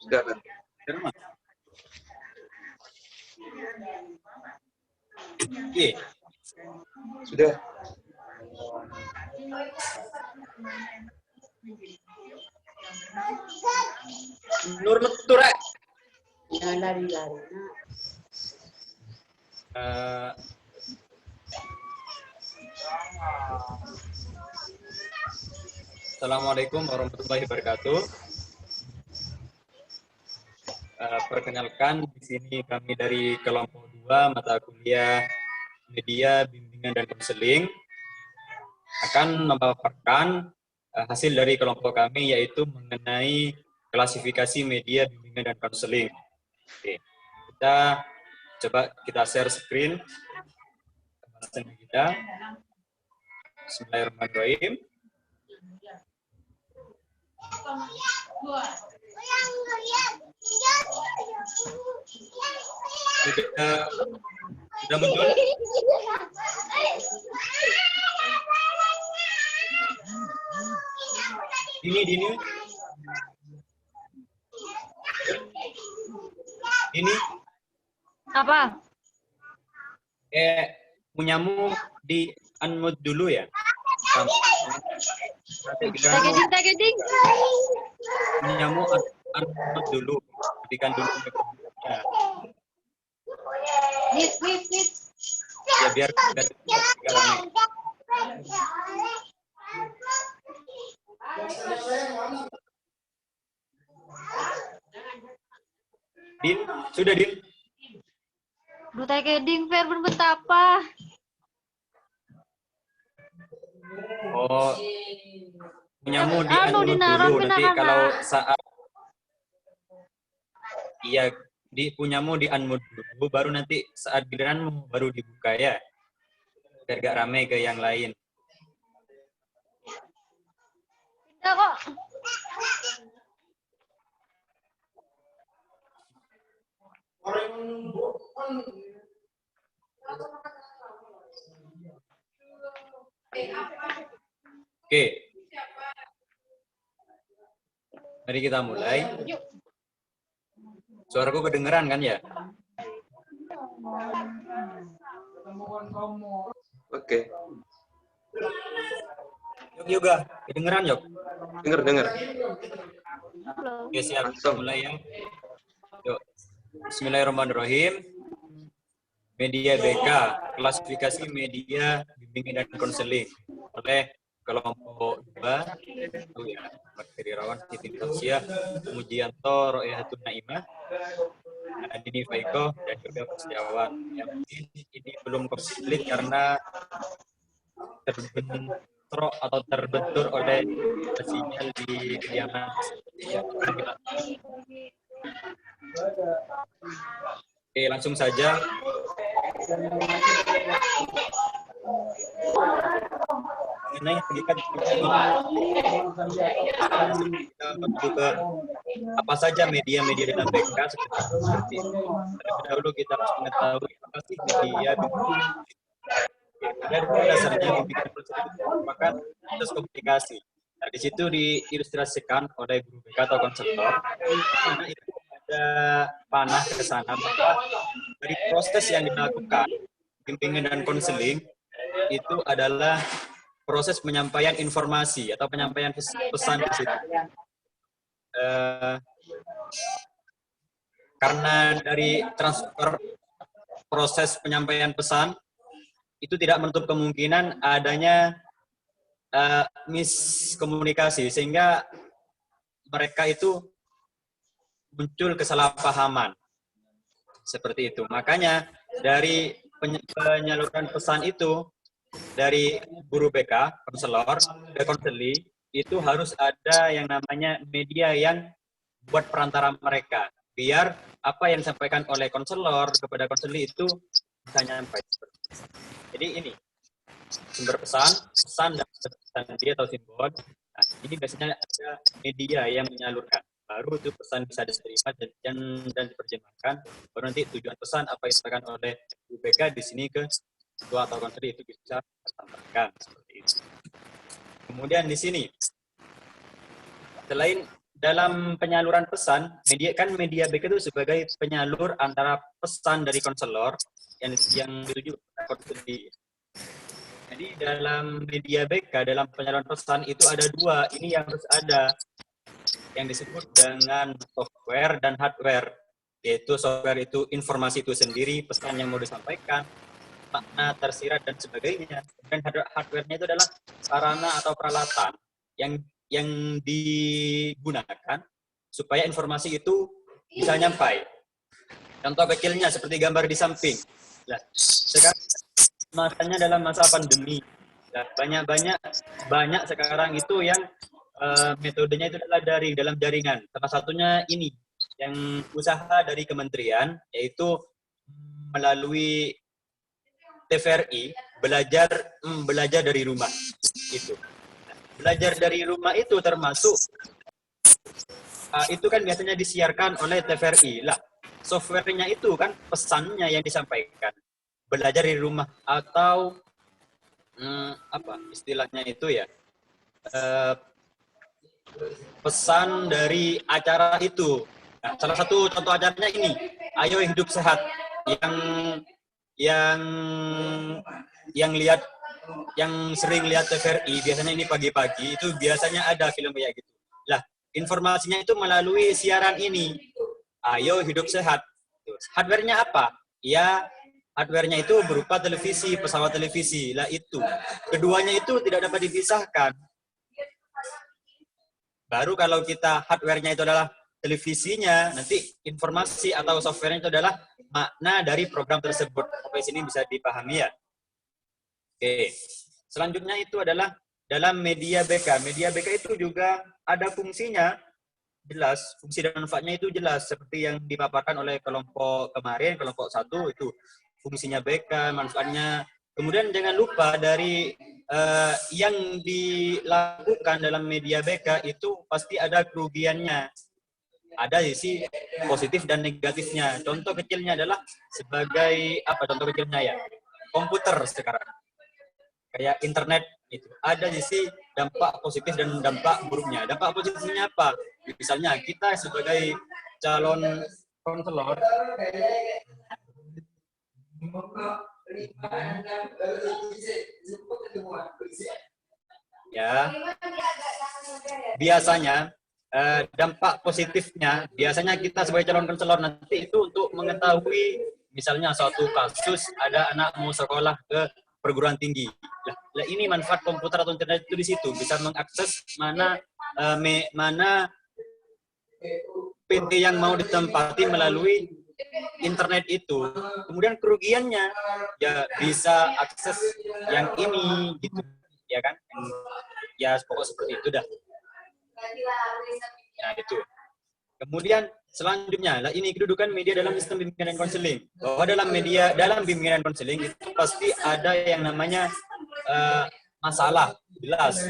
Sudah kan? Oke. Sudah. Nur Tura. Assalamualaikum warahmatullahi wabarakatuh. Perkenalkan, di sini kami dari kelompok 2 mata kuliah Media, Bimbingan, dan Konseling akan memaparkan hasil dari kelompok kami, yaitu mengenai klasifikasi media, bimbingan, dan konseling. Oke. Kita share screen pembahasan kita. Bismillahirrahmanirrahim. Sudah muncul? Ini. Ini. Apa? Punyamu di unmute dulu ya. Tageting. Punyamu unmute dulu. Matikan dulu. Nih. Ya biar ramai. Din, sudah Din? Duh tageting fair betapa. Oh, punyamu di Anu, unmute dinaron, dulu. Nanti pinarana. kalau saat iya punyamu di unmute dulu, baru nanti saat giliranmu baru dibuka ya. Biar gak ramai ke yang lain. Tidak kok. Oke. Mari kita mulai. Suaraku kedengeran kan ya? Oke. Yuk juga, kedengeran Yok? Dengar. Oke, siap. Kita mulai ya. Yuk. Bismillahirrahmanirrahim. Media BK, klasifikasi media, bimbingan, dan konseling oleh kelompok 2, itu ya, Bakteri Rawan, Siti Tausiah, Mujianto, Royahatun Naimah, Adini Faiko, dan juga Setiawan. Yang mungkin ini belum komplit karena terbentur atau terbentur oleh sinyal di kediaman. Oke, langsung saja. Mengenai hakikat kita menuju ke apa saja media-media dalam BK seperti itu. Terlebih dahulu kita harus mengetahui apa sih media. Dan dasarnya bimbingan proses itu merupakan proses komunikasi. Nah, di situ diilustrasikan oleh guru BK atau konselor. Karena itu ada panah ke sana bahwa dari proses yang dilakukan bimbingan dan konseling itu adalah proses penyampaian informasi atau penyampaian pesan di situ. Karena dari transfer proses penyampaian pesan itu tidak menutup kemungkinan adanya miskomunikasi, sehingga mereka itu muncul kesalahpahaman seperti itu. Makanya dari penyaluran pesan itu dari guru BK, konselor, ke konseli itu harus ada yang namanya media yang buat perantara mereka, biar apa yang disampaikan oleh konselor kepada konseli itu bisa nyampe. Jadi ini sumber pesan dan pesan dia atau simbol. Nah, ini biasanya ada media yang menyalurkan. baru itu pesan bisa diterima dan diterjemahkan. Baru nanti tujuan pesan apa yang disampaikan oleh UBK di sini ke ketua atau konsili itu bisa disampaikan seperti itu. Kemudian di sini, selain dalam penyaluran pesan, media BK itu sebagai penyalur antara pesan dari konselor yang dituju ke konsili. Jadi dalam media BK, dalam penyaluran pesan itu ada dua, ini yang harus ada, yang disebut dengan software dan hardware. Yaitu software itu informasi itu sendiri, pesan yang mau disampaikan, makna tersirat dan sebagainya. Dan hardware-nya itu adalah sarana atau peralatan yang digunakan supaya informasi itu bisa nyampai. Contoh kecilnya seperti gambar di samping. Nah, sekarang masanya dalam masa pandemi. Nah, banyak sekarang itu yang metodenya itu adalah dalam jaringan. Salah satunya ini yang usaha dari kementerian, yaitu melalui TVRI belajar dari rumah itu. Belajar dari rumah itu termasuk itu kan biasanya disiarkan oleh TVRI lah. Softwarenya itu kan pesannya yang disampaikan. Belajar dari rumah atau apa istilahnya itu ya, pesan dari acara itu. Nah, salah satu contoh acaranya ini, Ayo Hidup Sehat, yang sering lihat TVRI biasanya ini pagi-pagi itu biasanya ada film kayak gitu. Lah, informasinya itu melalui siaran ini. Ayo Hidup Sehat. Hardware-nya apa? Ya, hardware-nya itu berupa televisi, pesawat televisi. Lah itu. Keduanya itu tidak dapat dipisahkan. Baru kalau kita hardware-nya itu adalah televisinya, nanti informasi atau software-nya itu adalah makna dari program tersebut. Sampai sini bisa dipahami ya? Oke. Selanjutnya itu adalah dalam media BK. Media BK itu juga ada fungsinya, jelas. Fungsi dan manfaatnya itu jelas. Seperti yang dipaparkan oleh kelompok kemarin, kelompok 1 itu. Fungsinya BK, manfaatnya. Kemudian jangan lupa dari yang dilakukan dalam media BK itu pasti ada kerugiannya. Ada sisi positif dan negatifnya. Contoh kecilnya adalah sebagai apa? Contoh kecilnya ya, komputer sekarang, kayak internet itu. Ada sisi dampak positif dan dampak buruknya. Dampak positifnya apa? Misalnya kita sebagai calon konselor ya, biasanya dampak positifnya, biasanya kita sebagai calon konselor nanti itu untuk mengetahui misalnya suatu kasus ada anak mau sekolah ke perguruan tinggi. Lah ini manfaat komputer atau internet itu di situ, bisa mengakses mana PT yang mau ditempati melalui internet itu. Kemudian kerugiannya ya bisa akses yang ini gitu, ya kan? Ya pokok seperti itu dah. Nah itu. Kemudian selanjutnya, lah ini kedudukan media dalam sistem bimbingan dan konseling. Bahwa dalam bimbingan dan konseling itu pasti ada yang namanya masalah, jelas.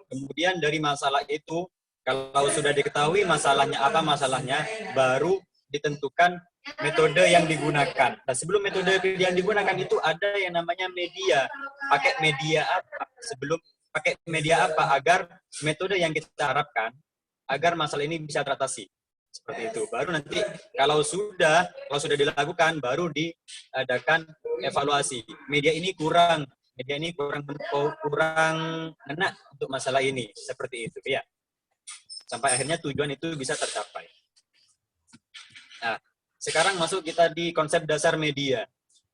Kemudian dari masalah itu, kalau sudah diketahui masalahnya apa masalahnya, baru ditentukan metode yang digunakan. Nah, sebelum metode yang digunakan itu ada yang namanya media. Pakai media apa? Pakai media apa agar metode yang kita harapkan agar masalah ini bisa teratasi. Seperti itu. Baru nanti kalau sudah dilakukan baru diadakan evaluasi. Media ini kurang ngena untuk masalah ini. Seperti itu ya. Sampai akhirnya tujuan itu bisa tercapai. Nah, sekarang masuk kita di konsep dasar media.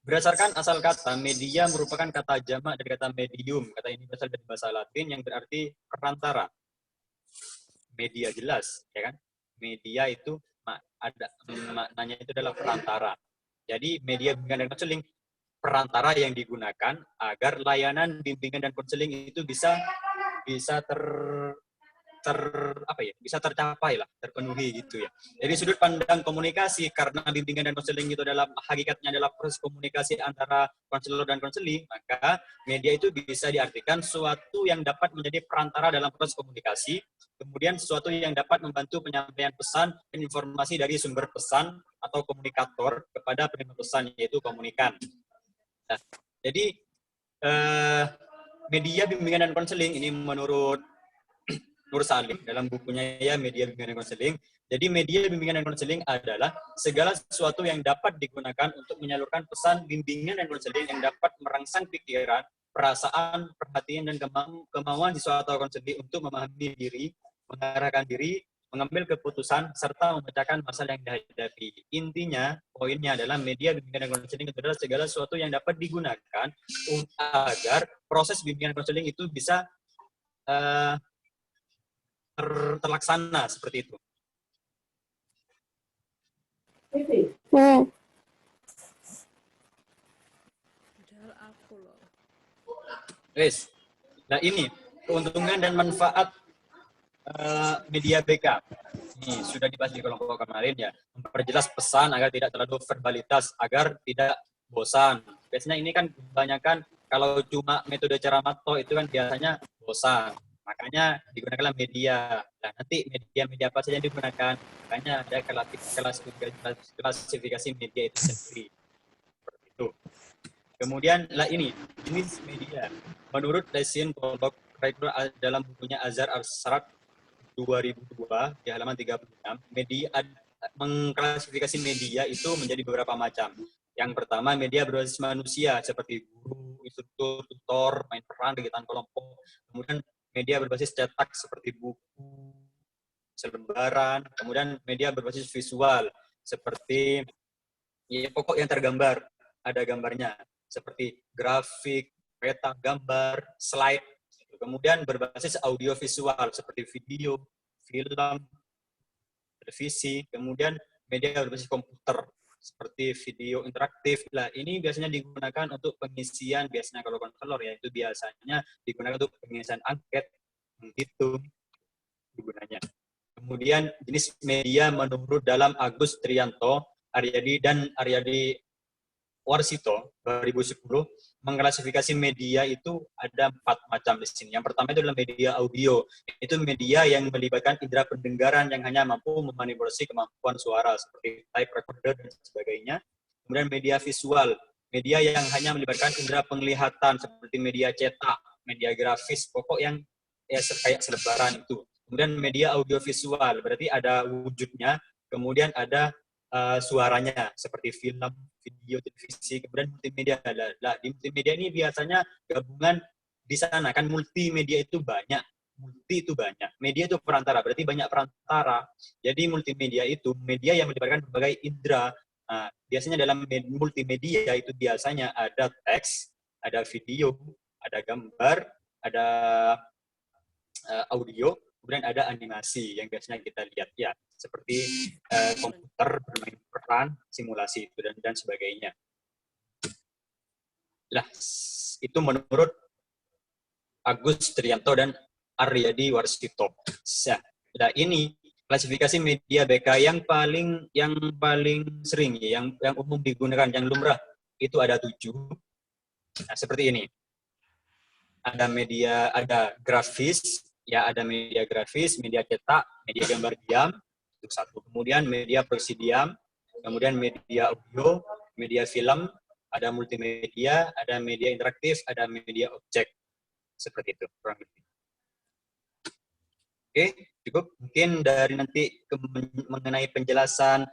Berdasarkan asal kata, media merupakan kata jamak dari kata medium. Kata ini berasal dari bahasa Latin yang berarti perantara. Media jelas, ya kan? Media itu maknanya itu adalah perantara. Jadi media bimbingan dan konseling perantara yang digunakan agar layanan bimbingan dan konseling itu bisa bisa tercapai lah, terpenuhi gitu ya. Jadi sudut pandang komunikasi, karena bimbingan dan konseling itu adalah hakikatnya adalah proses komunikasi antara konselor dan konseling, maka media itu bisa diartikan suatu yang dapat menjadi perantara dalam proses komunikasi, kemudian sesuatu yang dapat membantu penyampaian pesan dan informasi dari sumber pesan atau komunikator kepada penerima pesan, yaitu komunikan. Nah, jadi media bimbingan dan konseling ini menurut Nur Salim dalam bukunya ya Media Bimbingan dan Konseling. Jadi media bimbingan dan konseling adalah segala sesuatu yang dapat digunakan untuk menyalurkan pesan bimbingan dan konseling yang dapat merangsang pikiran, perasaan, perhatian, dan kemauan siswa atau konseling untuk memahami diri, mengarahkan diri, mengambil keputusan, serta memecahkan masalah yang dihadapi. Intinya, poinnya adalah media bimbingan dan konseling itu adalah segala sesuatu yang dapat digunakan agar proses bimbingan dan konseling itu bisa terlaksana seperti itu. Wes. Nah ini keuntungan dan manfaat media BK. Ini sudah dibahas di kelompok kemarin ya. Memperjelas pesan agar tidak terlalu verbalitas, agar tidak bosan. Biasanya ini kan kebanyakan kalau cuma metode ceramato itu kan biasanya bosan. Makanya digunakanlah media. Nah, nanti media apa saja yang digunakan. Makanya ada klasifikasi media itu sendiri. Seperti itu. Kemudian lah ini jenis media. Menurut Lesin Pollock dalam bukunya Azhar Al-Sarq 2002 di halaman 36, media mengklasifikasi media itu menjadi beberapa macam. Yang pertama, media berbasis manusia seperti guru, instruktur, tutor, main peran, kegiatan kelompok. Kemudian media berbasis cetak seperti buku, selembaran. Kemudian media berbasis visual seperti ya, pokok yang tergambar, ada gambarnya seperti grafik, peta, gambar, slide. Kemudian berbasis audiovisual seperti video, film, televisi. Kemudian media berbasis komputer seperti video interaktif. Nah, ini biasanya digunakan untuk pengisian, biasanya kalau konselor ya, itu biasanya digunakan untuk pengisian angket, menghitung, gunanya. Kemudian jenis media menurut dalam Agus Trianto, Aryadi Warsito 2010 mengklasifikasi media itu ada 4 macam di sini. Yang pertama itu adalah media audio. Itu media yang melibatkan indera pendengaran yang hanya mampu memanipulasi kemampuan suara seperti tape recorder dan sebagainya. Kemudian media visual, media yang hanya melibatkan indera penglihatan seperti media cetak, media grafis, pokok yang ya kayak selebaran itu. Kemudian media audiovisual, berarti ada wujudnya, kemudian ada suaranya seperti film, video, televisi, kemudian multimedia. Nah, di multimedia ini biasanya gabungan di sana kan multimedia itu banyak, media itu perantara, berarti banyak perantara. Jadi multimedia itu media yang melibatkan berbagai indera. Nah, biasanya dalam multimedia itu biasanya ada teks, ada video, ada gambar, ada audio, kemudian ada animasi yang biasanya kita lihat ya, seperti komputer bermain peran, simulasi itu dan sebagainya. Lah, itu menurut Agus Trianto dan Aryadi Warsito. Nah, ini klasifikasi media BK yang paling sering yang umum digunakan, yang lumrah itu ada 7. Nah, seperti ini. Ada media, ada grafis, ya ada media grafis, media cetak, media gambar diam, itu 1. Kemudian media proyeksi diam, kemudian media audio, media film, ada multimedia, ada media interaktif, ada media objek. Seperti itu, kurang lebih. Oke, cukup. Mungkin dari nanti mengenai penjelasan,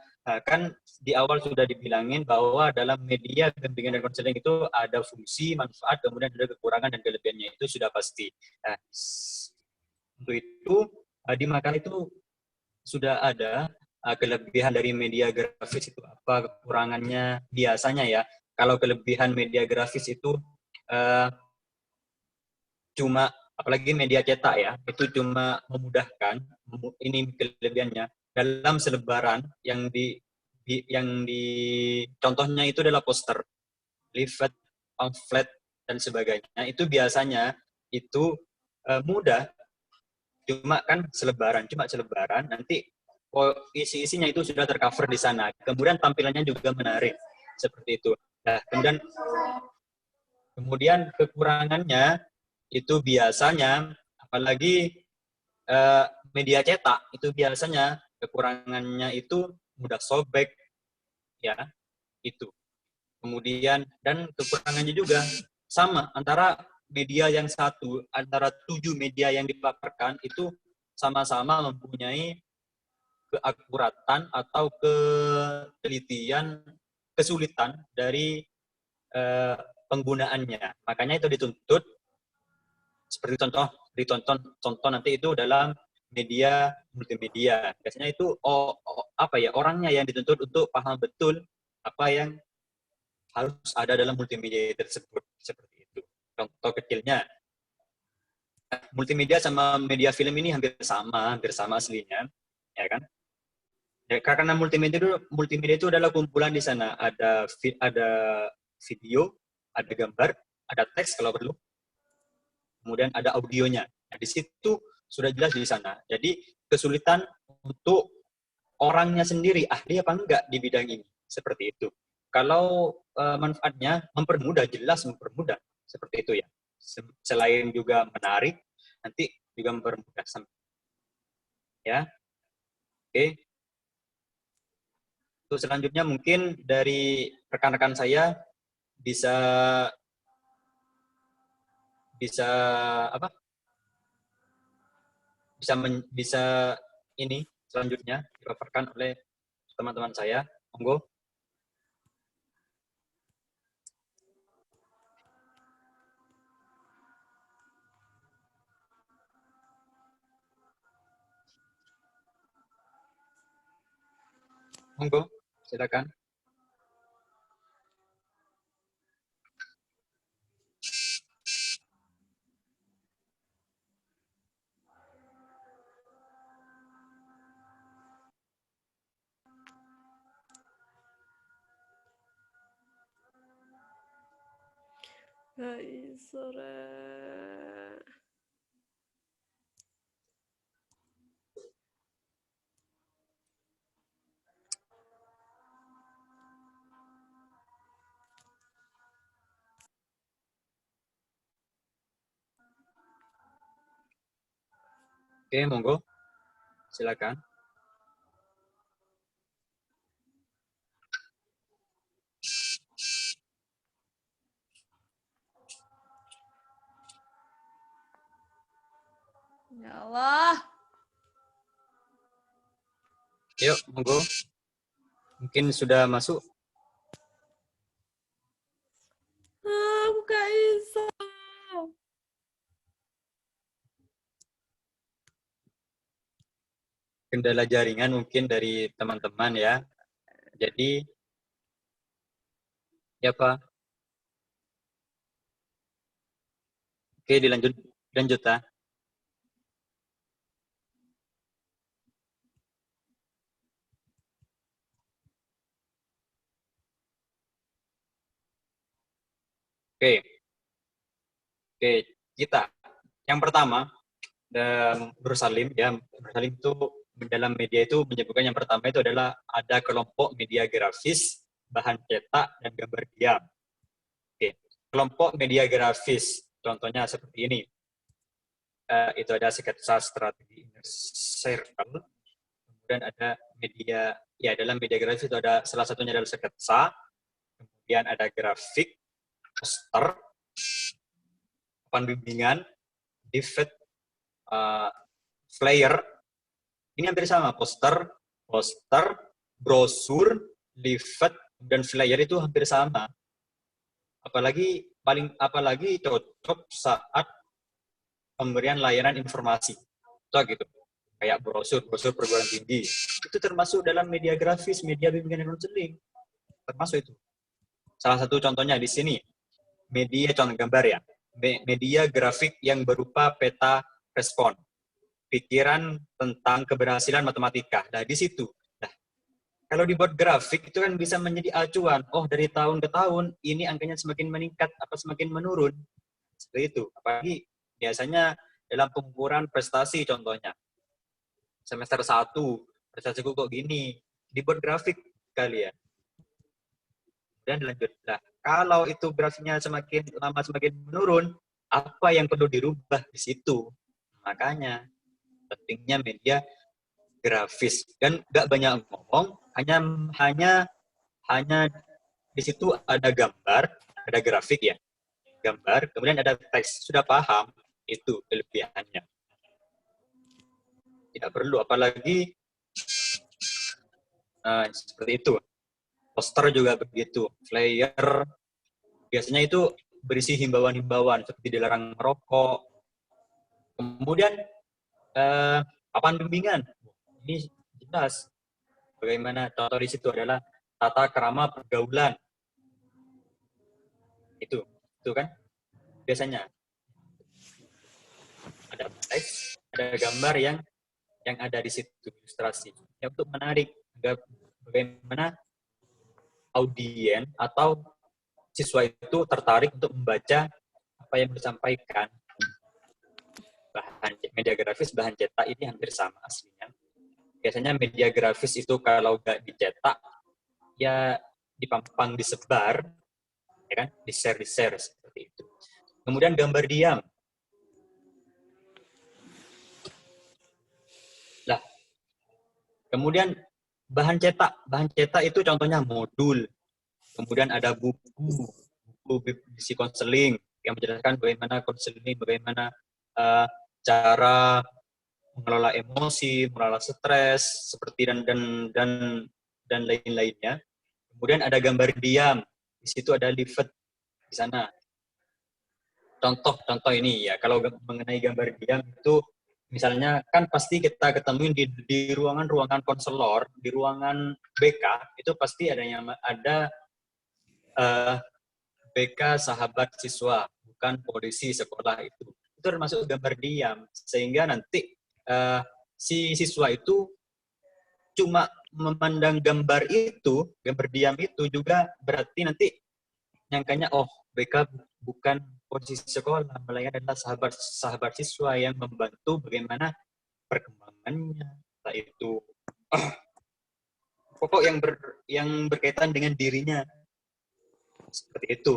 kan di awal sudah dibilangin bahwa dalam media bimbingan dan konseling itu ada fungsi, manfaat, kemudian ada kekurangan dan kelebihannya, itu sudah pasti. Nah, untuk itu, di makalah itu sudah ada kelebihan dari media grafis itu apa, kekurangannya biasanya ya. Kalau kelebihan media grafis itu cuma, apalagi media cetak ya, itu cuma memudahkan, ini kelebihannya, dalam selebaran yang contohnya itu adalah poster, leaflet, pamflet, dan sebagainya, itu biasanya itu mudah cuma selebaran, nanti isi-isinya itu sudah tercover di sana. Kemudian tampilannya juga menarik, seperti itu. Nah, kemudian kekurangannya itu biasanya, apalagi media cetak, itu biasanya kekurangannya itu mudah sobek, ya, itu. Kemudian, dan kekurangannya juga sama, antara media yang satu, antara 7 media yang dipaparkan, itu sama-sama mempunyai keakuratan atau kesulitan dari penggunaannya. Makanya itu dituntut, seperti contoh nanti itu dalam media multimedia. Biasanya itu orangnya yang dituntut untuk paham betul apa yang harus ada dalam multimedia tersebut, seperti itu. Contoh kecilnya, multimedia sama media film ini hampir sama aslinya, ya kan? Ya, karena multimedia itu adalah kumpulan di sana, ada video, ada gambar, ada teks kalau perlu, kemudian ada audionya. Nah, di situ sudah jelas di sana. Jadi kesulitan untuk orangnya sendiri ahli apa enggak di bidang ini, seperti itu. Kalau manfaatnya jelas mempermudah, seperti itu ya. Selain juga menarik, nanti juga mempermudah. Ya, oke. Terus selanjutnya mungkin dari rekan-rekan saya bisa ini selanjutnya dipaparkan oleh teman-teman saya. Monggo. Monggo, silakan. Hai, sore. Oke, monggo. Silakan. Ya Allah. Yuk, monggo. Mungkin sudah masuk. Aku gak bisa. Kendala jaringan mungkin dari teman-teman ya. Jadi, ya Pak. Oke, dilanjut ya. Oke, kita. Yang pertama, Bersalim ya. Bersalim itu dalam media itu menyebutkan yang pertama itu adalah ada kelompok media grafis, bahan cetak, dan gambar diam. Oke, kelompok media grafis, contohnya seperti ini. Itu ada sketsa strategi inner circle, kemudian ada media, ya dalam media grafis itu ada salah satunya adalah sketsa, kemudian ada grafik, poster, papan bimbingan, leaflet, flyer. Ini hampir sama, poster, brosur, leaflet, dan flyer itu hampir sama. Apalagi cocok saat pemberian layanan informasi. Itu gitu. Kayak brosur perguruan tinggi. Itu termasuk dalam media grafis, media bimbingan dan konseling. Termasuk itu. Salah satu contohnya di sini, media contoh gambar ya. Media grafik yang berupa peta respon. Pikiran tentang keberhasilan matematika. Nah, di situ. Nah, kalau dibuat grafik itu kan bisa menjadi acuan. Oh, dari tahun ke tahun ini angkanya semakin meningkat apa semakin menurun. Seperti itu. Apalagi biasanya dalam pengukuran prestasi contohnya. Semester 1, prestasiku kok gini, dibuat grafik kalian. Dan dilanjutlah. Kalau itu grafiknya semakin lama semakin menurun, apa yang perlu dirubah di situ? Makanya pentingnya media grafis. Dan nggak banyak ngomong, hanya di situ ada gambar, ada grafik ya, gambar, kemudian ada teks. Sudah paham, itu kelebihannya. Tidak perlu, apalagi seperti itu. Poster juga begitu, flyer, biasanya itu berisi himbauan-himbauan seperti dilarang merokok. Kemudian papan bimbingan, ini jelas bagaimana contoh di situ adalah tata krama pergaulan. Itu kan biasanya ada teks, ada gambar yang ada di situ, ilustrasi yang untuk menarik agar bagaimana audien atau siswa itu tertarik untuk membaca apa yang disampaikan. Bahan media grafis, bahan cetak ini hampir sama aslinya. Biasanya media grafis itu kalau nggak dicetak, ya dipampang, disebar, ya kan, di-share seperti itu. Kemudian gambar diam. Lah, kemudian bahan cetak itu contohnya modul. Kemudian ada buku berisi konseling yang menjelaskan bagaimana konseling, bagaimana cara mengelola emosi, mengelola stres, seperti dan lain-lainnya. Kemudian ada gambar diam, di situ ada leaflet di sana. Contoh ini ya, kalau mengenai gambar diam itu, misalnya kan pasti kita ketemuin di ruangan konselor, di ruangan BK itu pasti ada BK sahabat siswa, bukan polisi sekolah itu termasuk gambar diam, sehingga nanti si siswa itu cuma memandang gambar diam itu juga berarti nanti nyangkanya, oh BK bukan polisi sekolah, melainkan adalah sahabat siswa yang membantu bagaimana perkembangannya, entah itu pokok yang berkaitan dengan dirinya. Seperti itu.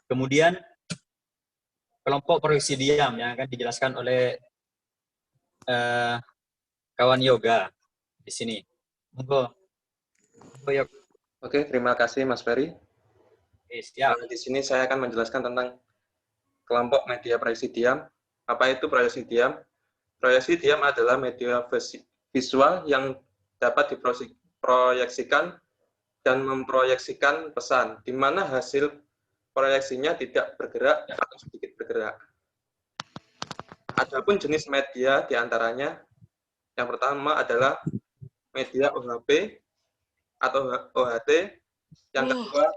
Kemudian kelompok proyeksi diam yang akan dijelaskan oleh kawan yoga di sini. Monggo. Oke, terima kasih Mas Ferry. Siap. Di sini saya akan menjelaskan tentang kelompok media proyeksi diam. Apa itu proyeksi diam? Proyeksi diam adalah media visual yang dapat diproyeksikan dan memproyeksikan pesan, di mana hasil proyeksinya tidak bergerak atau sedikit bergerak. Adapun jenis media diantaranya, yang pertama adalah media OHP atau OHT, yang kedua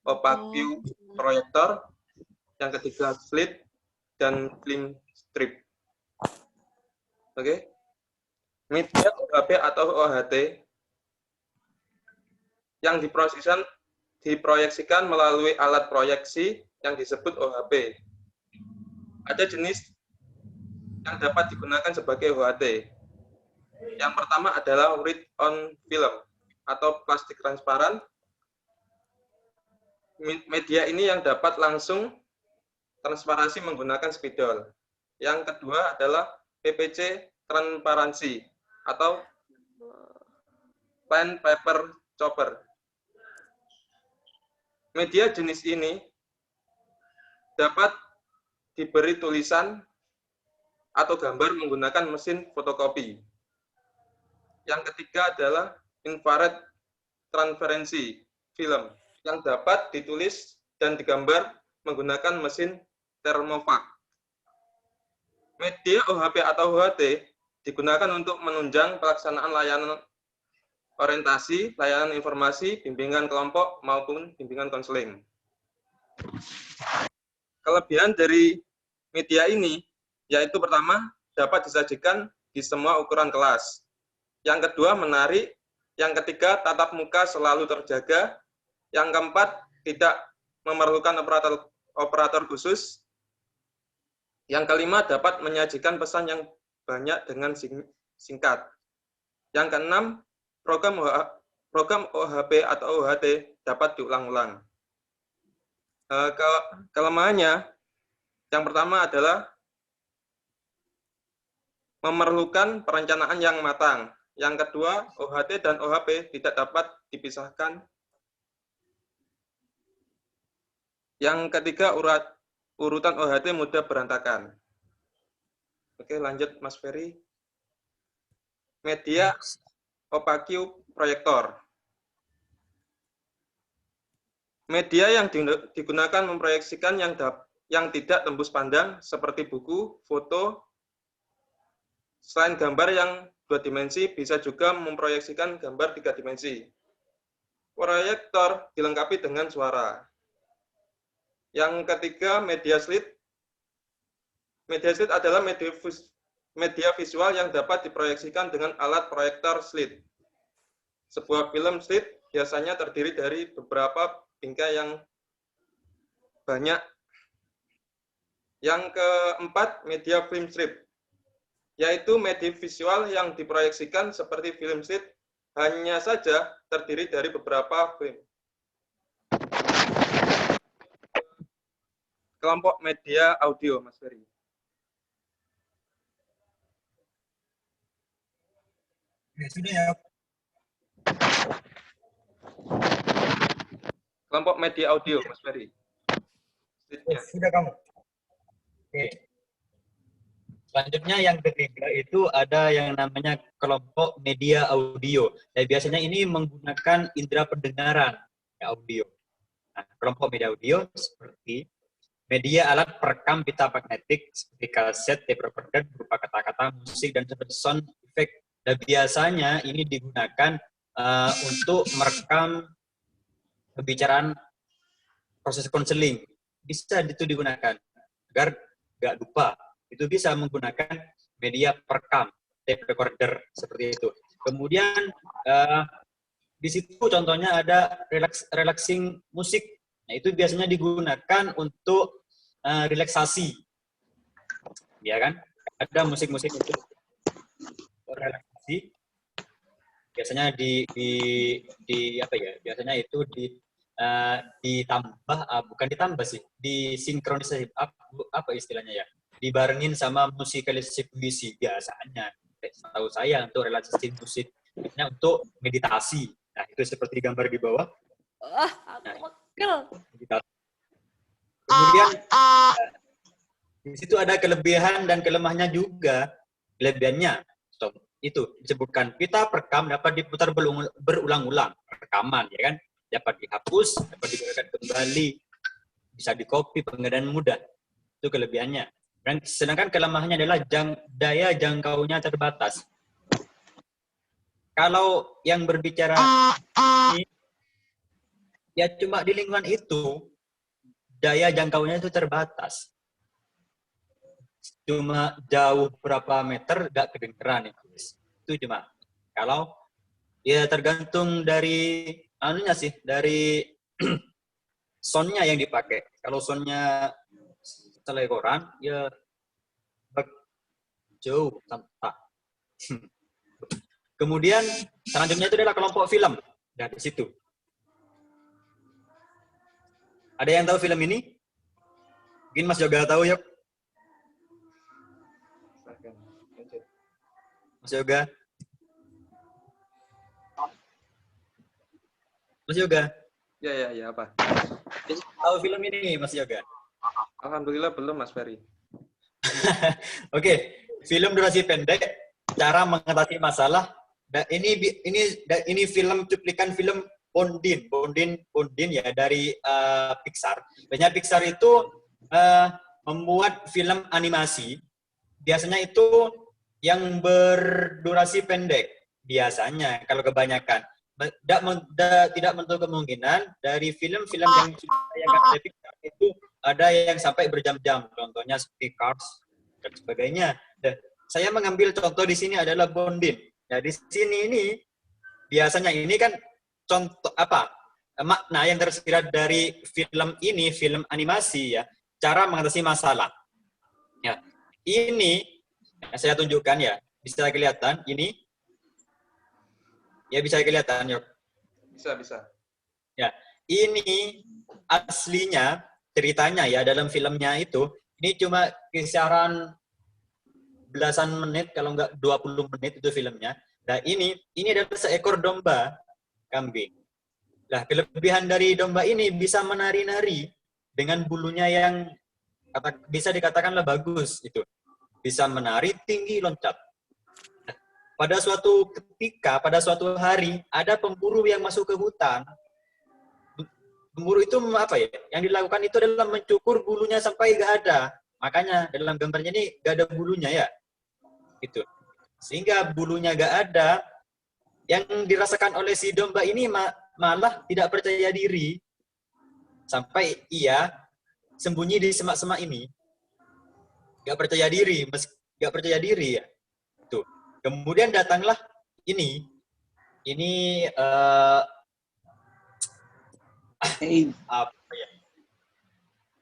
opaque view proyektor, yang ketiga slit dan film strip. Oke, media OHP atau OHT yang diproyeksikan melalui alat proyeksi yang disebut OHP. Ada jenis yang dapat digunakan sebagai OHT. Yang pertama adalah read on film atau plastik transparan. Media ini yang dapat langsung transparansi menggunakan spidol. Yang kedua adalah PPC transparansi atau pen paper chopper. Media jenis ini dapat diberi tulisan atau gambar menggunakan mesin fotokopi. Yang ketiga adalah infrared transparansi film yang dapat ditulis dan digambar menggunakan mesin thermofag. Media OHP atau OHT digunakan untuk menunjang pelaksanaan layanan orientasi, layanan informasi, bimbingan kelompok, maupun bimbingan konseling. Kelebihan dari media ini, yaitu pertama, dapat disajikan di semua ukuran kelas. Yang kedua, menarik. Yang ketiga, tatap muka selalu terjaga. Yang keempat, tidak memerlukan operator khusus. Yang kelima, dapat menyajikan pesan yang banyak dengan singkat. Yang keenam, program OHP atau OHT dapat diulang-ulang. Kelemahannya, yang pertama adalah memerlukan perencanaan yang matang. Yang kedua, OHT dan OHP tidak dapat dipisahkan. Yang ketiga, urutan OHT mudah berantakan. Oke, lanjut Mas Ferry. Media opaque proyektor. Media yang digunakan memproyeksikan yang tidak tembus pandang seperti buku, foto. Selain gambar yang 2 dimensi, bisa juga memproyeksikan gambar 3 dimensi. Proyektor dilengkapi dengan suara. Yang ketiga, media slide. Media slide adalah media visual yang dapat diproyeksikan dengan alat proyektor slide. Sebuah film slide biasanya terdiri dari beberapa bingkai yang banyak. Yang keempat, media film strip, yaitu media visual yang diproyeksikan seperti film slide, hanya saja terdiri dari beberapa film. Kelompok media audio, Mas Ferry. Ya, sudah ya. Kelompok media audio, Mas Ferry. Sudah kamu. Oke. Selanjutnya yang ketiga itu ada yang namanya kelompok media audio. Dan biasanya ini menggunakan indera pendengaran ya, audio. Nah, kelompok media audio seperti media alat perekam pita magnetik seperti kaset, tape recorder berupa kata-kata, musik, dan sound effect. Dan biasanya ini digunakan untuk merekam pembicaraan proses konseling. Bisa itu digunakan agar nggak lupa. Itu bisa menggunakan media perekam, tape recorder seperti itu. Kemudian di situ contohnya ada relaxing musik. Nah, itu biasanya digunakan untuk relaksasi, ya kan? Ada musik-musik untuk relaksasi. Biasanya apa ya? Biasanya itu ditambah, bukan ditambah sih, disinkronisasi, apa istilahnya ya? Dibarengin sama musikalisasi puisi biasanya. Tahu saya untuk relaksasi musik, biasanya untuk meditasi. Nah, itu seperti gambar di bawah. Aku pegel. Kemudian di situ ada kelebihan dan kelemahannya juga. Kelebihannya itu disebutkan pita perekam dapat diputar berulang-ulang, rekaman ya kan, dapat dihapus, dapat digunakan kembali, bisa dikopi, penggandaan mudah. Itu kelebihannya. Dan sedangkan kelemahannya adalah daya jangkaunya terbatas. Kalau yang berbicara ini, ya cuma di lingkungan itu, daya jangkaunya itu terbatas. Cuma jauh berapa meter nggak kedengeran itu. Itu cuma. Kalau ya tergantung dari anunya sih, dari soundnya yang dipakai. Kalau soundnya telekoran, ya jauh tanpa. Kemudian selanjutnya itu adalah kelompok film. Dari situ. Ada yang tahu film ini? Mungkin Mas Yoga tahu, yuk. Mas Yoga. Mas Yoga. Ya, apa? Tahu film ini, Mas Yoga? Alhamdulillah belum, Mas Ferry. Oke, film durasi pendek, cara mengatasi masalah. Dan ini film cuplikan film Bondin ya dari Pixar. Biasanya Pixar itu membuat film animasi. Biasanya itu yang berdurasi pendek. Biasanya kalau kebanyakan tidak menutup kemungkinan dari film-film yang ditayangkan oleh Pixar itu ada yang sampai berjam-jam. Contohnya seperti Cars dan sebagainya. Dan saya mengambil contoh di sini adalah Bondin. Nah, di sini ini biasanya ini kan contoh makna yang tersirat dari film ini, film animasi ya, cara mengatasi masalah. Ya, ini yang saya tunjukkan ya, bisa kelihatan ini. Ya bisa kelihatan ya. Bisa. Ya, ini aslinya ceritanya ya dalam filmnya itu ini cuma kisaran belasan menit kalau nggak 20 menit itu filmnya. Nah, ini adalah seekor domba kambing. Nah, kelebihan dari domba ini bisa menari-nari dengan bulunya yang bisa dikatakanlah bagus itu. Bisa menari, tinggi, loncat. Pada suatu ketika, pada suatu hari, ada pemburu yang masuk ke hutan. Pemburu itu apa ya? Yang dilakukan itu adalah mencukur bulunya sampai gak ada. Makanya dalam gambarnya ini gak ada bulunya ya. Itu. Sehingga bulunya gak ada, yang dirasakan oleh si domba ini malah tidak percaya diri. Sampai ia sembunyi di semak-semak ini. Gak percaya diri ya. Tuh. Kemudian datanglah ini apa ya?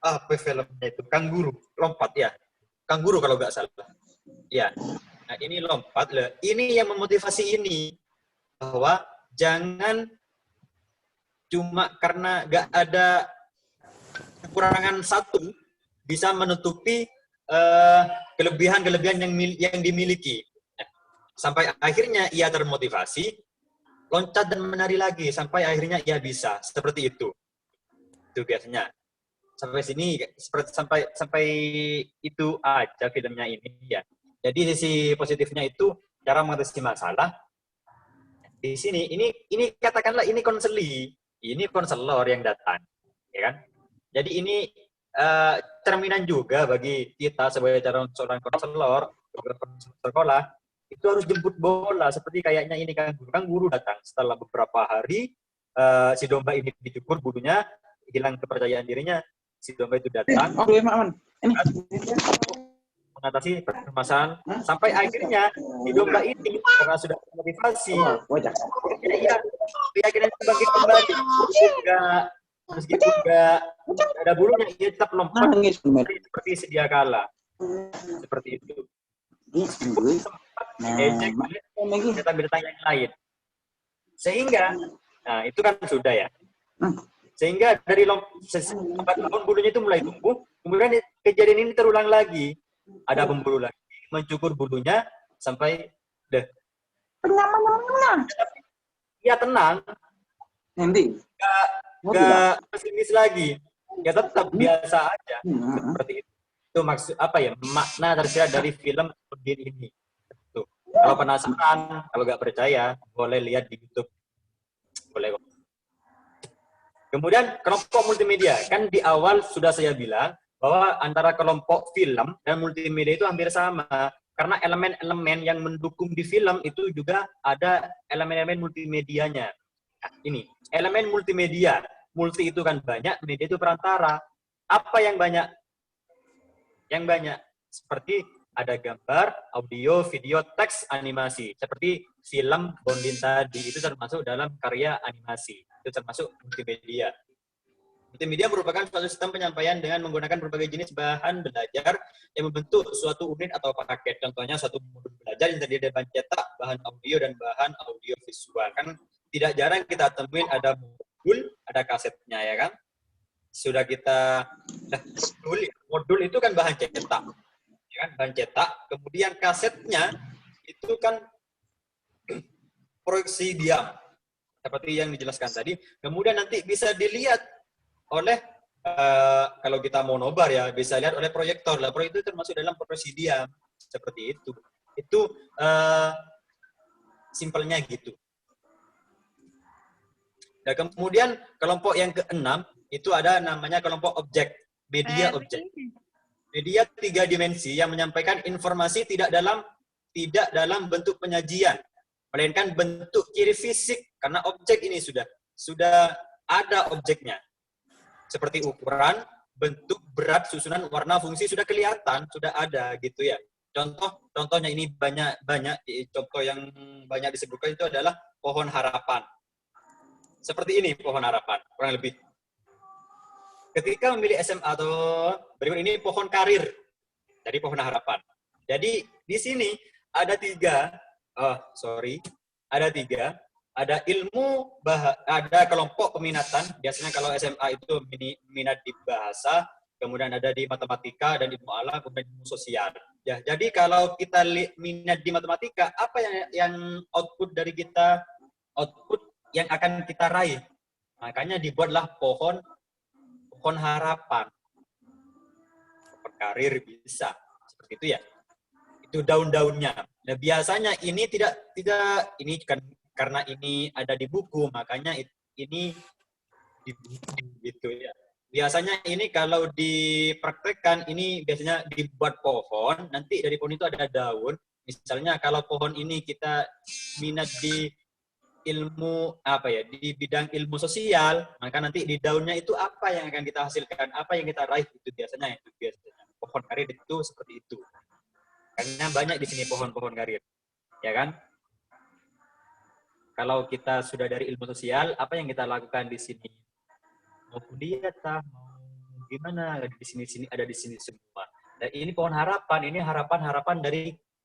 Apa filmnya itu? Kanguru, lompat ya. Kanguru kalau nggak salah. Ya. Nah, ini lompat lah. Ini yang memotivasi ini bahwa jangan cuma karena nggak ada kekurangan satu bisa menutupi kelebihan-kelebihan yang dimiliki. Sampai akhirnya ia termotivasi, loncat dan menari lagi sampai akhirnya ia bisa seperti itu. Itu biasanya. Sampai sini sampai itu aja filmnya ini ya. Jadi sisi positifnya itu cara mengatasi masalah. Di sini ini katakanlah ini konselor yang datang, ya kan? Jadi ini cerminan juga bagi kita sebagai seorang konselor sekolah itu harus jemput bola seperti kayaknya ini kanguru datang setelah beberapa hari si domba ini dicukur bulunya, hilang kepercayaan dirinya, si domba itu datang mengatasi permasalahan sampai akhirnya si domba ini karena sudah termotivasi keyakinan bangkit kembali meskipun nggak ada bulunya ia tetap lompat seperti sedia kala seperti itu. Binatang-binatang yang lain. Sehingga, nah itu kan sudah ya. Sehingga dari lompat tahun bulunya itu mulai tumbuh, kemudian kejadian ini terulang lagi. Ada pemburu lagi, mencukur bulunya sampai deh. Ya tenang. Nanti. Gak pesimis lagi. Ya tetap biasa aja. Seperti itu. Itu maksud apa ya, makna tersirat dari film Udin ini. Tuh. Kalau penasaran, kalau nggak percaya, boleh lihat di YouTube. Boleh. Kemudian kelompok multimedia, kan di awal sudah saya bilang bahwa antara kelompok film dan multimedia itu hampir sama, karena elemen-elemen yang mendukung di film itu juga ada elemen-elemen multimedianya. Nah, ini elemen multimedia, multi itu kan banyak, media itu perantara. Apa yang banyak? Yang banyak seperti ada gambar, audio, video, teks, animasi. Seperti film Bondin tadi, itu termasuk dalam karya animasi. Itu termasuk multimedia. Multimedia merupakan suatu sistem penyampaian dengan menggunakan berbagai jenis bahan belajar yang membentuk suatu unit atau paket. Contohnya suatu modul belajar yang terdiri dari bahan cetak, bahan audio, dan bahan audio visual. Kan tidak jarang kita temuin ada modul, ada kasetnya ya kan? Sudah kita modul itu kan bahan cetak, ya kan? Bahan cetak. Kemudian kasetnya itu kan proyeksi diam, seperti yang dijelaskan tadi. Kemudian nanti bisa dilihat oleh kalau kita mau nobar ya bisa lihat oleh proyektor. Lah proyektor itu termasuk dalam proyeksi diam, seperti itu. Itu simpelnya gitu. Dan kemudian kelompok yang keenam itu ada namanya kelompok objek, media objek. Media 3 dimensi yang menyampaikan informasi tidak dalam bentuk penyajian, melainkan bentuk ciri fisik, karena objek ini sudah ada objeknya. Seperti ukuran, bentuk, berat, susunan, warna, fungsi sudah kelihatan, sudah ada gitu ya. Contohnya ini banyak contoh yang banyak disebutkan itu adalah pohon harapan. Seperti ini pohon harapan, kurang lebih. Ketika memilih SMA atau berikut ini pohon karir. dari pohon harapan. Jadi di sini ada tiga, ada ada kelompok peminatan. Biasanya kalau SMA itu minat di bahasa, kemudian ada di matematika dan ilmu alam, kemudian ilmu sosial. Ya, jadi kalau kita minat di matematika, apa yang output dari kita, output yang akan kita raih? Makanya dibuatlah pohon harapan. Pohon karir bisa. Seperti itu ya. Itu daun-daunnya. Nah, biasanya ini tidak ini kan karena ini ada di buku, makanya ini di buku gitu ya. Biasanya ini kalau dipraktekkan, ini biasanya dibuat pohon, nanti dari pohon itu ada daun. Misalnya kalau pohon ini kita minat di ilmu di bidang ilmu sosial, maka nanti di daunnya itu apa yang akan kita hasilkan, apa yang kita raih, itu biasanya pohon karir itu seperti itu. Karena banyak di sini pohon-pohon karir, ya kan? Kalau kita sudah dari ilmu sosial, apa yang kita lakukan di sini? Mau kuliah, mau gimana? Ada di sini semua. Dan ini pohon harapan, ini harapan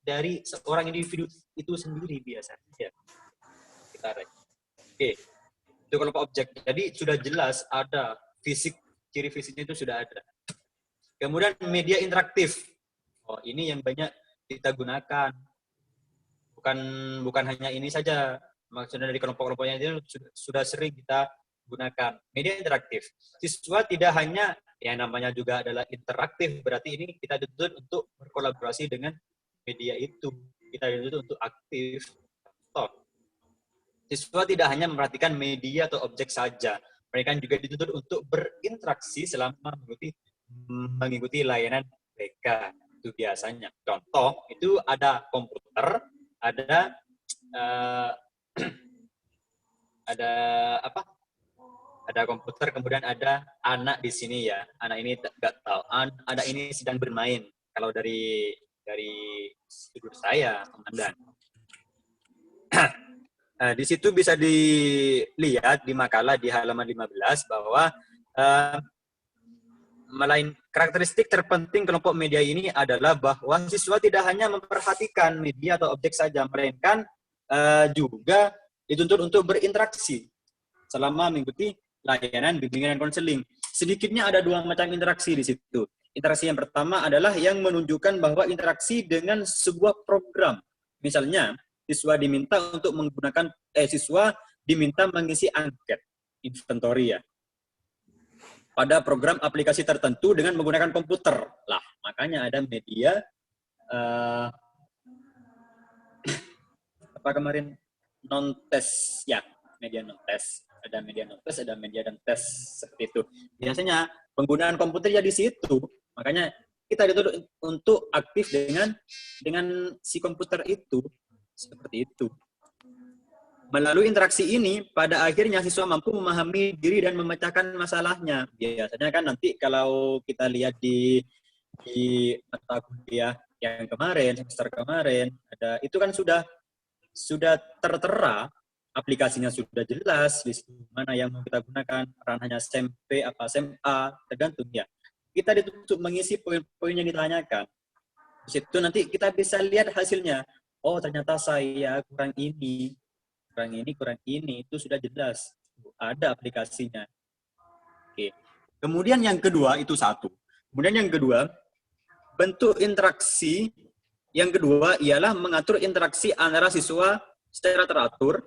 dari seorang individu itu sendiri biasanya. Ya. Kita raih. Oke, itu kelompok objek. Jadi sudah jelas ada ciri fisiknya itu sudah ada. Kemudian media interaktif. Oh, ini yang banyak kita gunakan. Bukan hanya ini saja. Maksudnya dari kelompok-kelompoknya itu sudah sering kita gunakan. Media interaktif. Siswa tidak hanya, yang namanya juga adalah interaktif, berarti ini kita dituntut untuk berkolaborasi dengan media itu. Kita dituntut untuk aktif. Siswa tidak hanya memperhatikan media atau objek saja. Mereka juga dituntut untuk berinteraksi selama mengikuti layanan mereka. Itu biasanya. Contoh, itu ada komputer, ada ada komputer, kemudian ada anak di sini ya. Anak ini nggak tahu. Anak ini sedang bermain. Kalau dari sudut saya, komandan. Di situ bisa dilihat di makalah di halaman 15 bahwa karakteristik terpenting kelompok media ini adalah bahwa siswa tidak hanya memperhatikan media atau objek saja, melainkan juga dituntut untuk berinteraksi selama mengikuti layanan bimbingan dan konseling. Sedikitnya ada dua macam interaksi di situ. Interaksi yang pertama adalah yang menunjukkan bahwa interaksi dengan sebuah program. Misalnya, siswa diminta mengisi angket inventory ya, pada program aplikasi tertentu dengan menggunakan komputer. Lah, makanya ada media non-tes ya, media non-tes. Ada media non-tes, ada media dan tes, seperti itu. Biasanya penggunaan komputer ya di situ. Makanya kita dituntut untuk aktif dengan si komputer itu, seperti itu. Melalui interaksi ini, pada akhirnya siswa mampu memahami diri dan memecahkan masalahnya. Biasanya kan nanti kalau kita lihat di mata kuliah yang kemarin, semester kemarin, itu kan sudah tertera, aplikasinya sudah jelas, di mana yang mau kita gunakan, ranahnya SMP, apa SMA, tergantung ya. Kita dituntut mengisi poin-poin yang ditanyakan. Di situ nanti kita bisa lihat hasilnya. Oh, ternyata saya kurang ini, itu sudah jelas. Ada aplikasinya. Oke. Kemudian yang kedua, itu satu. Kemudian yang kedua, bentuk interaksi. Yang kedua ialah mengatur interaksi antara siswa secara teratur.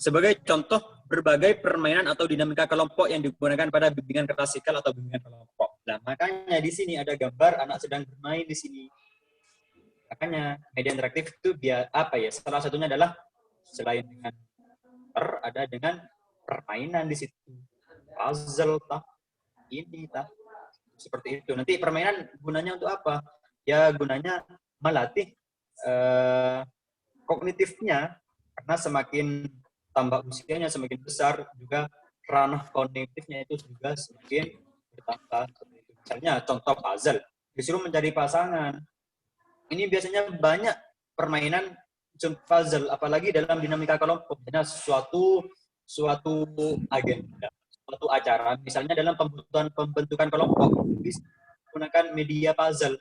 Sebagai contoh, berbagai permainan atau dinamika kelompok yang digunakan pada bimbingan klasikal atau bimbingan kelompok. Nah, makanya di sini ada gambar anak sedang bermain di sini. Makanya media interaktif itu salah satunya adalah selain dengan ada dengan permainan di situ, puzzle seperti itu. Nanti permainan gunanya untuk apa? Ya gunanya melatih kognitifnya, karena semakin tambah usianya semakin besar juga ranah kognitifnya itu juga semakin bertambah. Misalnya contoh puzzle, disuruh mencari pasangan. Ini biasanya banyak permainan puzzle, apalagi dalam dinamika kelompok. Misalnya suatu agenda, suatu acara, misalnya dalam pembentukan kelompok, menggunakan media puzzle.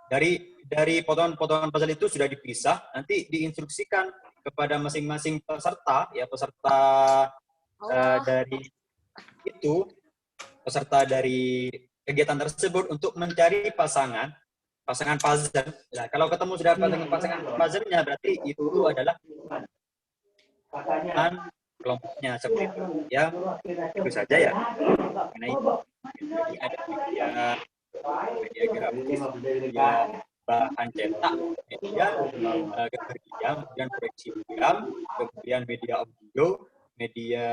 Dari potongan-potongan puzzle itu sudah dipisah, nanti diinstruksikan kepada masing-masing peserta, ya peserta dari kegiatan tersebut untuk mencari pasangan puzzle. Nah, kalau ketemu sudah dengan pasangan puzzle-nya, berarti itu adalah kelompoknya seperti itu. Ya, itu saja ya. Mengenai ini ada media grafis, media bahan cetak, media gambar diam, kemudian proyeksi diam, kemudian media audio, media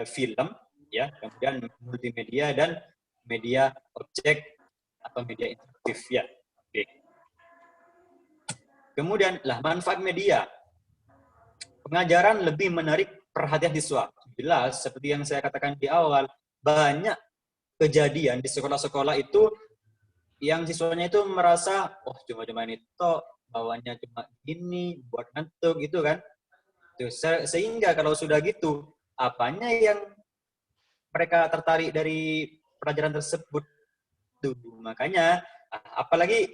film, ya, kemudian multimedia dan media objek atau media interaktif, ya. Oke. Kemudian manfaat media. Pengajaran lebih menarik perhatian siswa. Jelas, seperti yang saya katakan di awal, banyak kejadian di sekolah-sekolah itu yang siswanya itu merasa, oh cuma-cuma ini toh, bawaannya cuma gini, buat ngantuk gitu kan. Sehingga kalau sudah gitu, apanya yang mereka tertarik dari pelajaran tersebut tuh. Makanya, apalagi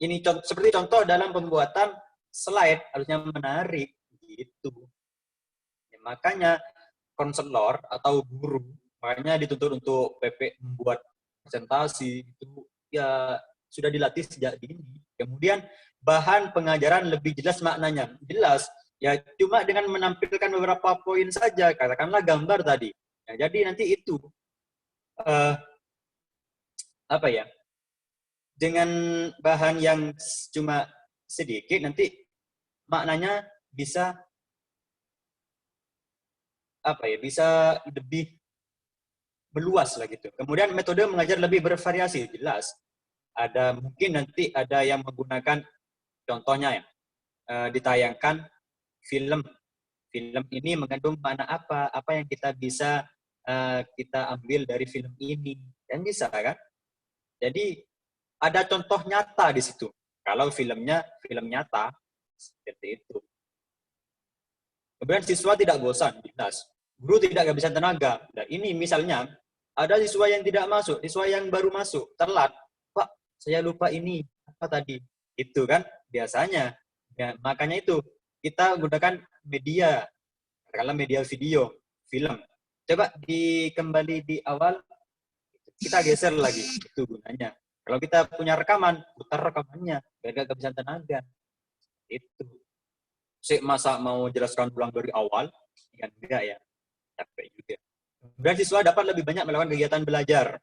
ini seperti contoh dalam pembuatan slide harusnya menarik gitu. Ya, makanya konselor atau guru makanya dituntut untuk PP membuat presentasi itu ya sudah dilatih sejak dini. Kemudian bahan pengajaran lebih jelas maknanya. Jelas ya, cuma dengan menampilkan beberapa poin saja, katakanlah gambar tadi. Ya, jadi nanti itu dengan bahan yang cuma sedikit nanti maknanya bisa bisa lebih meluas lah gitu. Kemudian metode mengajar lebih bervariasi, jelas. Mungkin nanti ada yang menggunakan contohnya ya, ditayangkan film. Film ini mengandung makna apa yang kita bisa kita ambil dari film ini, kan bisa kan? Jadi ada contoh nyata di situ. Kalau film nyata seperti itu. Kemudian siswa tidak bosan, jelas. Guru tidak kehabisan tenaga. Nah, ini misalnya ada siswa yang tidak masuk, siswa yang baru masuk, telat. Pak, saya lupa ini apa tadi? Itu kan biasanya. Ya, makanya itu kita gunakan media, katakanlah media video, film. Coba kembali di awal, kita geser lagi. Itu gunanya. Kalau kita punya rekaman, putar rekamannya, biar gak kehabisan tenaga. Itu. Masa mau jelaskan ulang dari awal? Ya enggak ya. Capek juga. Kemudian siswa dapat lebih banyak melakukan kegiatan belajar.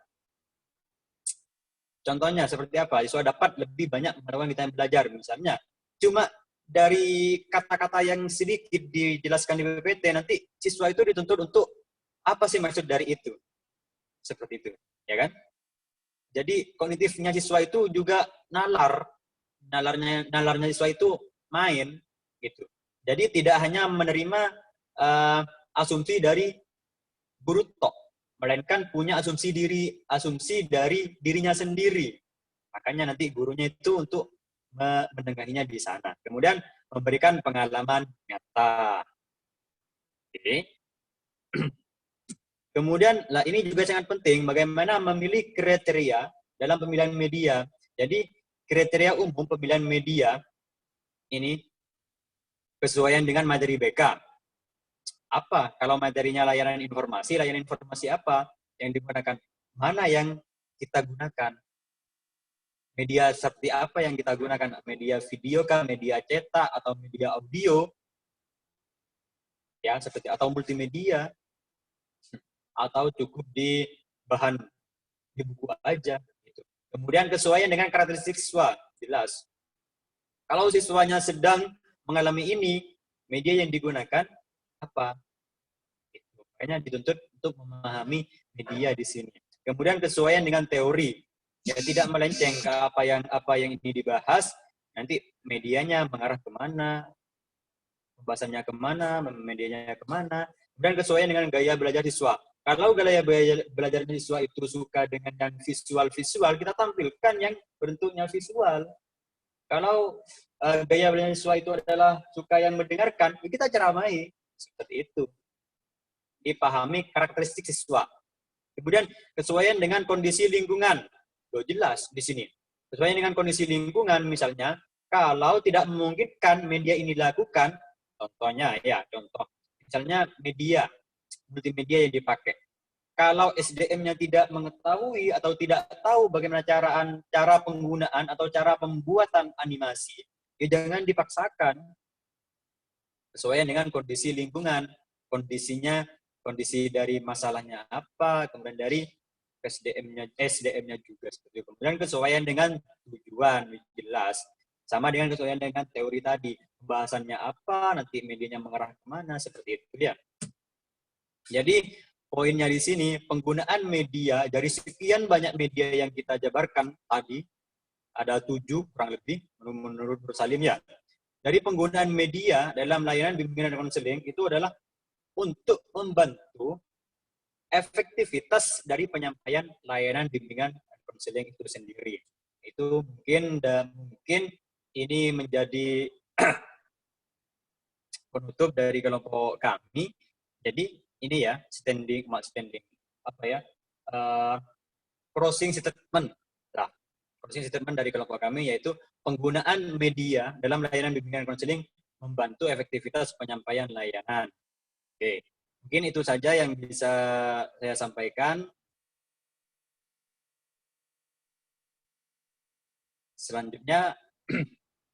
Contohnya seperti apa? Siswa dapat lebih banyak melakukan kegiatan belajar. Misalnya, cuma dari kata-kata yang sedikit dijelaskan di PPT, nanti siswa itu dituntut untuk apa sih maksud dari itu? Seperti itu. Ya kan? Jadi kognitifnya siswa itu juga nalarnya siswa itu main gitu. Jadi tidak hanya menerima asumsi dari guru tok, melainkan punya asumsi dari dirinya sendiri. Makanya nanti gurunya itu untuk mendengarnya di sana. Kemudian memberikan pengalaman nyata. Oke. Kemudian ini juga sangat penting bagaimana memilih kriteria dalam pemilihan media. Jadi kriteria umum pemilihan media ini kesesuaian dengan materi BK. Apa? Kalau materinya layanan informasi apa yang digunakan? Mana yang kita gunakan? Media seperti apa yang kita gunakan? Media video kah, media cetak, atau media audio? Ya, seperti atau multimedia. Atau cukup di bahan di buku aja. Gitu. Kemudian kesesuaian dengan karakteristik siswa. Jelas. Kalau siswanya sedang mengalami ini, media yang digunakan apa? Makanya dituntut untuk memahami media di sini. Kemudian kesesuaian dengan teori, ya tidak melenceng ke apa yang ini dibahas. Nanti medianya mengarah kemana, pembahasannya kemana, medianya kemana. Kemudian kesesuaian dengan gaya belajar siswa. Kalau gaya belajar siswa itu suka dengan yang visual, kita tampilkan yang bentuknya visual. Kalau gaya belajar siswa itu adalah suka yang mendengarkan, kita ceramai seperti itu. dipahami karakteristik siswa. Kemudian kesesuaian dengan kondisi lingkungan. Loh, jelas di sini. Kesesuaian dengan kondisi lingkungan, misalnya, kalau tidak memungkinkan media ini dilakukan, contohnya ya, contoh. Misalnya media, multimedia yang dipakai. Kalau SDM-nya tidak mengetahui atau tidak tahu bagaimana cara penggunaan atau cara pembuatan animasi, ya jangan dipaksakan. Sesuai dengan kondisi lingkungan, kondisi dari masalahnya apa, kemudian dari SDM-nya juga seperti itu. Kemudian kesesuaian dengan tujuan jelas, sama dengan kesesuaian dengan teori tadi, pembahasannya apa, nanti medianya mengarah kemana, seperti itu ya. Jadi poinnya di sini, penggunaan media, dari sekian banyak media yang kita jabarkan tadi, ada 7 kurang lebih, menurut Salim ya. Dari penggunaan media dalam layanan bimbingan dan konseling itu adalah untuk membantu efektivitas dari penyampaian layanan bimbingan dan konseling itu sendiri. Itu mungkin ini menjadi penutup dari kelompok kami. Jadi ini ya closing statement. Nah, closing statement dari kelompok kami yaitu penggunaan media dalam layanan bimbingan konseling membantu efektivitas penyampaian layanan. Oke, mungkin itu saja yang bisa saya sampaikan. Selanjutnya,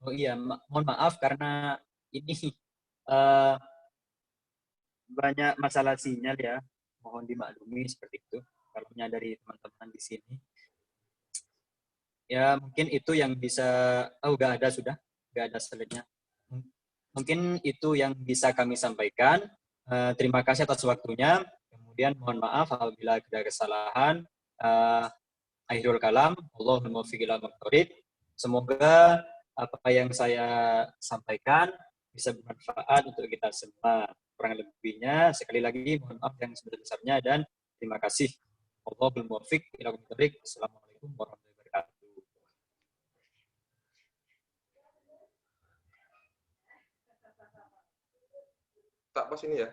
oh iya, mohon maaf karena ini banyak masalah sinyal ya, mohon dimaklumi seperti itu. Kalau dari teman-teman di sini, ya mungkin itu yang bisa. Nggak ada slide-nya. Mungkin itu yang bisa kami sampaikan. Terima kasih atas waktunya. Kemudian mohon maaf apabila ada kesalahan. Akhirul kalam, Allahul muwaffiq ila aqwamit thoriq. Semoga apa yang saya sampaikan bisa bermanfaat untuk kita semua. Kurang lebihnya, sekali lagi mohon maaf yang sebesar-besarnya dan terima kasih. Allahul muwaffiq ila aqwamit thoriq. Assalamualaikum warahmatullahi wabarakatuh. Tak pos ini ya.